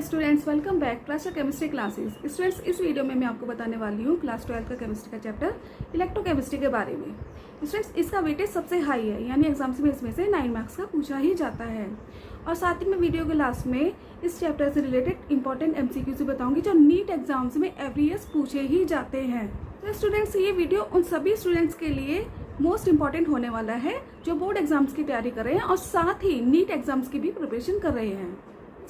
Dear students, welcome back class of chemistry classes. Students, इस video में मैं आपको बताने वाली हूँ क्लास 12 का केमिस्ट्री का चैप्टर इलेक्ट्रोकेमिस्ट्री के बारे में। स्टूडेंट्स, इसका वेटेज सबसे हाई है, यानी एग्जाम्स में इसमें से 9 मार्क्स का पूछा ही जाता है। और साथ ही में वीडियो के लास्ट में इस चैप्टर से रिलेटेड इंपॉर्टेंट MCQs बताऊंगी जो नीट एग्जाम्स में एवरी ईयर पूछे ही जाते हैं। तो स्टूडेंट्स, ये वीडियो उन सभी स्टूडेंट्स के लिए मोस्ट इंपॉर्टेंट होने वाला है जो बोर्ड एग्जाम्स की तैयारी कर रहे हैं और साथ ही नीट एग्जाम्स की भी प्रिपरेशन कर रहे हैं।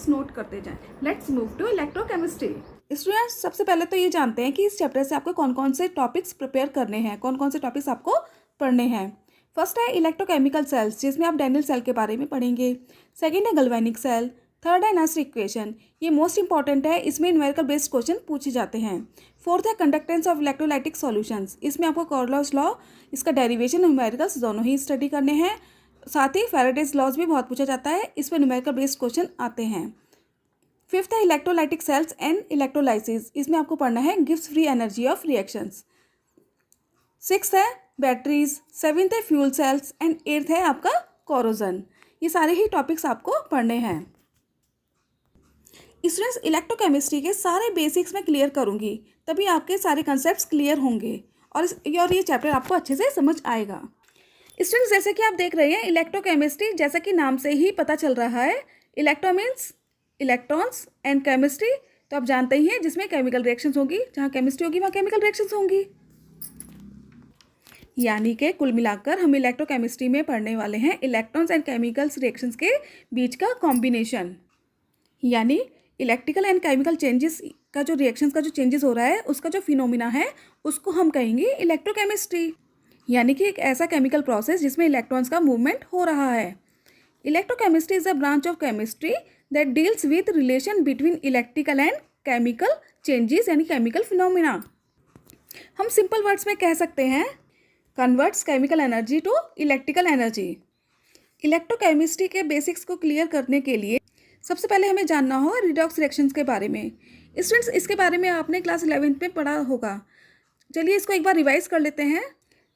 नोट करते जाएं। Let's move to electrochemistry. Students, सबसे पहले तो ये जानते हैं कि इस चैप्टर से आपको कौन कौन से टॉपिक्स प्रिपेयर करने हैं, कौन कौन से टॉपिक्स आपको पढ़ने हैं। फर्स्ट है इलेक्ट्रोकेमिकल सेल्स, जिसमें आप डैनियल सेल के बारे में पढ़ेंगे। सेकंड है गैल्वेनिक सेल। थर्ड है नस्ट इक्वेशन, ये मोस्ट इंपॉर्टेंट है, इसमें न्यूमेरिकल बेस्ड क्वेश्चन पूछे जाते हैं। फोर्थ है कंडक्टेंस ऑफ इलेक्ट्रोलाइटिक सॉल्यूशंस, इसमें आपको कोरलॉस लॉ, इसका डेरिवेशन, न्यूमेरिकल्स दोनों ही स्टडी करने हैं। साथ ही फैराडेज लॉज भी बहुत पूछा जाता है, इस पर न्यूमेरिकल बेस्ड क्वेश्चन आते हैं। फिफ्थ है इलेक्ट्रोलाइटिक सेल्स एंड इलेक्ट्रोलाइसिस, इसमें आपको पढ़ना है Gibbs free energy of reactions. Sixth है बैटरीज। सेवेंथ है फ्यूल सेल्स एंड एट्थ है आपका कोरोजन। ये सारे ही टॉपिक्स आपको पढ़ने हैं। स्टूडेंट्स, इलेक्ट्रोकेमिस्ट्री के सारे बेसिक्स मैं क्लियर करूंगी, तभी आपके सारे कंसेप्ट्स क्लियर होंगे और ये चैप्टर आपको अच्छे से समझ आएगा। स्टूडेंट्स, जैसे कि आप देख रहे हैं इलेक्ट्रोकेमिस्ट्री, जैसा कि नाम से ही पता चल रहा है, electro means electrons and chemistry तो आप जानते ही हैं, जिसमें केमिकल रिएक्शंस होंगी, जहाँ केमिस्ट्री होगी वहाँ केमिकल रिएक्शंस होंगी। यानी कि कुल मिलाकर हम इलेक्ट्रोकेमिस्ट्री में पढ़ने वाले हैं इलेक्ट्रॉन्स एंड केमिकल्स रिएक्शंस के बीच का कॉम्बिनेशन, यानी इलेक्ट्रिकल एंड केमिकल चेंजेस का जो रिएक्शंस का जो चेंजेस हो रहा है, उसका जो फिनोमिना है उसको हम कहेंगे इलेक्ट्रोकेमिस्ट्री, यानी कि एक ऐसा केमिकल प्रोसेस जिसमें इलेक्ट्रॉन्स का मूवमेंट हो रहा है। Electrochemistry is a branch of chemistry that deals with relation between electrical and chemical changes, यानी केमिकल फिनोमिना। हम सिंपल वर्ड्स में कह सकते हैं converts chemical energy to electrical energy. Electrochemistry के बेसिक्स को क्लियर करने के लिए सबसे पहले हमें जानना होगा रिडॉक्स रिएक्शंस के बारे में। स्टूडेंट्स, इसके बारे में आपने क्लास 11th में पढ़ा होगा, चलिए इसको एक बार रिवाइज कर लेते हैं।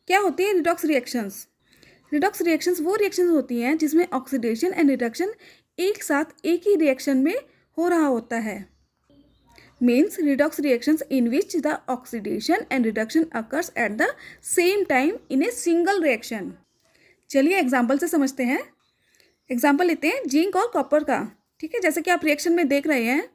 क्या होती है रिडॉक्स रिएक्शंस? रिडॉक्स रिएक्शंस वो रिएक्शंस होती हैं जिसमें ऑक्सीडेशन एंड रिडक्शन एक साथ एक ही रिएक्शन में हो रहा होता है। Means redox reactions in which the oxidation and reduction occurs at the same time in a single reaction. चलिए एग्जाम्पल से समझते हैं। एग्जाम्पल लेते हैं जिंक और कॉपर का। ठीक है, जैसे कि आप रिएक्शन में देख रहे हैं,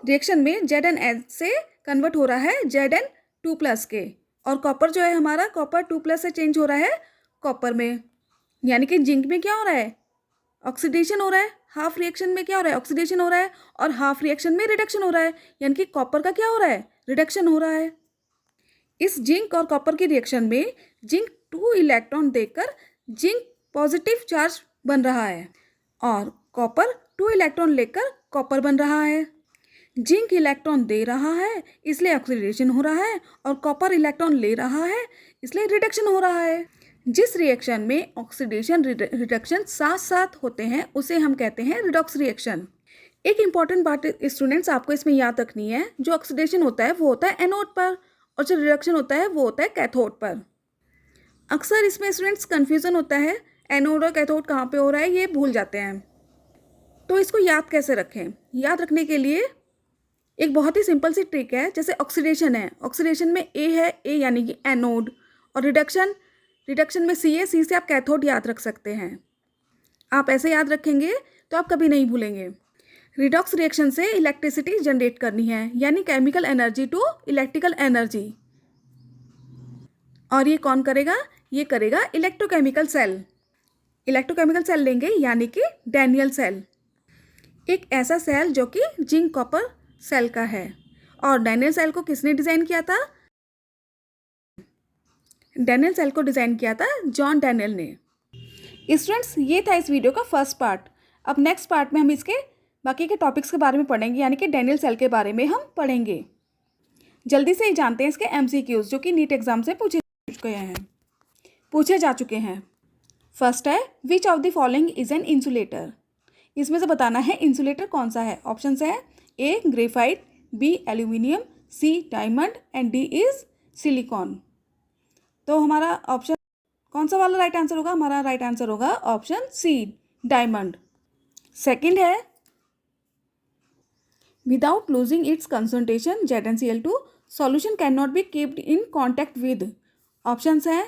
रिएक्शन में Zn से कन्वर्ट हो रहा है Zn2+ के, और कॉपर जो है हमारा कॉपर 2+ से चेंज हो रहा है कॉपर में। यानी कि जिंक में क्या हो रहा है, ऑक्सीडेशन हो रहा है, हाफ रिएक्शन में क्या हो रहा है, ऑक्सीडेशन हो रहा है, और हाफ रिएक्शन में रिडक्शन हो रहा है, यानी कि कॉपर का क्या हो रहा है, रिडक्शन हो रहा है। इस जिंक और कॉपर की रिएक्शन में जिंक 2 इलेक्ट्रॉन देकर जिंक पॉजिटिव चार्ज बन रहा है और कॉपर 2 इलेक्ट्रॉन लेकर कॉपर बन रहा है। जिंक इलेक्ट्रॉन दे रहा है इसलिए ऑक्सीडेशन हो रहा है, और कॉपर इलेक्ट्रॉन ले रहा है इसलिए रिडक्शन हो रहा है। जिस रिएक्शन में ऑक्सीडेशन रिडक्शन साथ साथ होते हैं उसे हम कहते हैं रिडॉक्स रिएक्शन। एक इंपॉर्टेंट बात स्टूडेंट्स आपको इसमें याद रखनी है, जो ऑक्सीडेशन होता है वो होता है एनोड पर, और जो रिडक्शन होता है वो होता है कैथोड पर। अक्सर इसमें स्टूडेंट्स कन्फ्यूज़न होता है, एनोड और कैथोड कहाँ पे हो रहा है ये भूल जाते हैं। तो इसको याद कैसे रखें? याद रखने के लिए एक बहुत ही सिंपल सी ट्रिक है। जैसे ऑक्सीडेशन है, ऑक्सीडेशन में ए है, ए यानी कि एनोड, और रिडक्शन में सी है, सी से आप कैथोड याद रख सकते हैं। आप ऐसे याद रखेंगे तो आप कभी नहीं भूलेंगे। रिडॉक्स रिएक्शन से इलेक्ट्रिसिटी जनरेट करनी है, यानी chemical energy to electrical energy, और ये कौन करेगा? ये करेगा इलेक्ट्रोकेमिकल सेल। इलेक्ट्रोकेमिकल सेल लेंगे यानी कि डैनियल सेल, एक ऐसा सेल जो कि जिंक कॉपर सेल का है। और डैनियल सेल को किसने डिज़ाइन किया था? डैनियल सेल को डिज़ाइन किया था जॉन डैनियल ने। स्टूडेंट्स, ये था इस वीडियो का फर्स्ट पार्ट। अब नेक्स्ट पार्ट में हम इसके बाकी के टॉपिक्स के बारे में पढ़ेंगे, यानी कि डैनियल सेल के बारे में हम पढ़ेंगे। जल्दी से ही जानते हैं इसके MCQs जो कि नीट एग्जाम से पूछे जा चुके हैं। फर्स्ट है which of the following is an insulator. इसमें से बताना है इंसुलेटर कौन सा है। ऑप्शन है A graphite, B aluminium, C diamond and D is silicon. तो हमारा ऑप्शन कौन सा वाला राइट आंसर होगा? हमारा राइट आंसर होगा ऑप्शन सी डायमंड। सेकंड है without losing its concentration ZnCl2 solution can not be keeped in contact with. Options है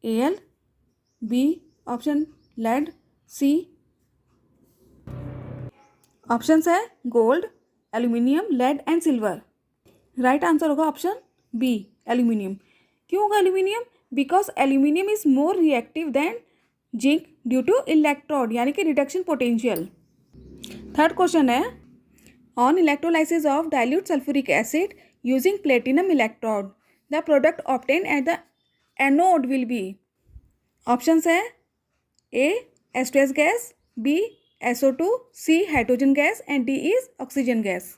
Al, B option lead, C options है gold, aluminium, lead and silver. Right answer होगा option B aluminium. क्यों होगा aluminium? Because aluminium is more reactive than zinc due to electrode यानी कि reduction potential. Third question है on electrolysis of dilute sulphuric acid using platinum electrode the product obtain at the anode will be. Options है A H2S gas, B SO2, C hydrogen gas and D is oxygen gas.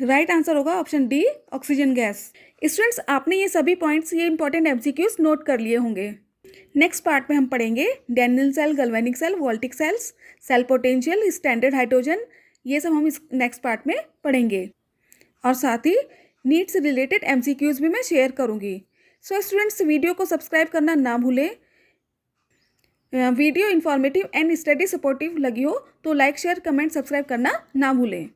Right answer होगा option D oxygen gas. Students आपने ये सभी points ये important MCQs note कर लिए होंगे। Next part में हम पढ़ेंगे Daniell cell, galvanic cell, voltaic cells, cell potential, standard hydrogen, ये सब हम इस नेक्स्ट पार्ट में पढ़ेंगे और साथ ही नीट से रिलेटेड MCQs भी मैं शेयर करूँगी। सो स्टूडेंट्स वीडियो को सब्सक्राइब करना ना भूलें। Video informative and study supportive लगी हो तो लाइक शेयर कमेंट सब्सक्राइब करना ना भूलें।